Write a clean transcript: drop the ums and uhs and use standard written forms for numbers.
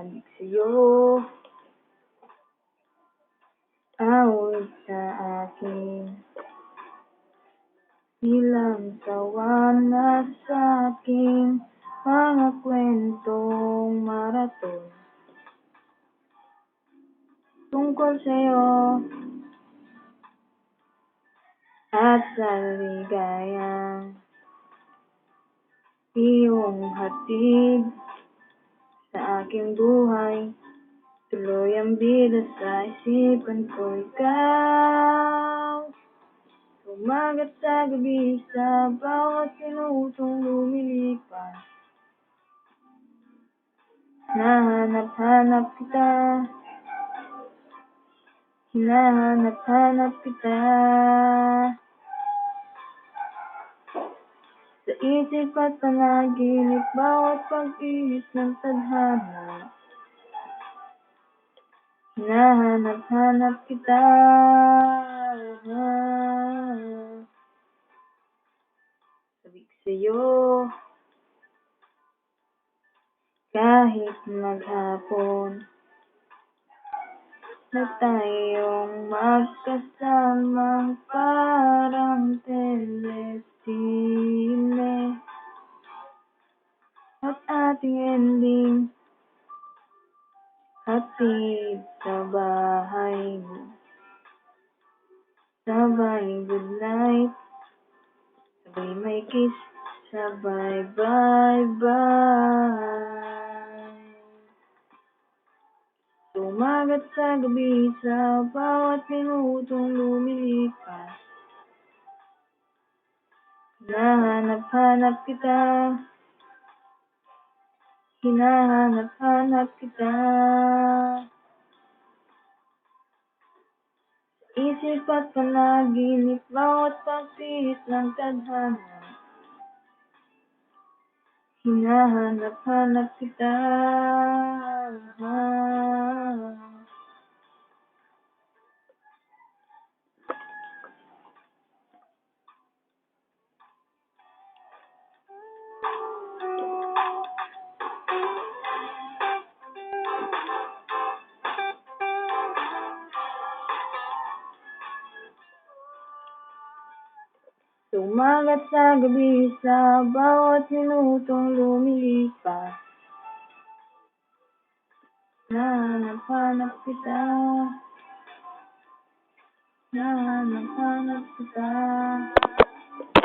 Sabik sa'yo, awit sa akin, bilang sawa na sa aking mga kwentong maraton. Tungkol sa'yo at sa ligayang iyong hatid sa aking buhay. Tuloy ang bida sa isipan ko, ikaw. Umagat sa gabi, sa bawat minutong lumilipas. Hinahanap-hanap kita, hinahanap-hanap kita. Sa isip at panaginip, bawat pag-ihip ng tadhana. Hinahanap-hanap kita. Sabik sa'yo, kahit maghapon na tayong magkasamang parang telesine. At ating ending, hatid sa bahay mo. Sabay good night, sabay may kiss, sabay bye-bye. Umagat sa gabi, sa bawat minutong lumilipas. Hinahanap-hanap kita, hinahanap-hanap kita. Isip at panaginip, bawat pagpihit ng tadhana. Hinahanap-hanap kita. Umagat sa gabi, sa bawat minutong lumilipas. Hinahanap-hanap kita, hinahanap-hanap kita.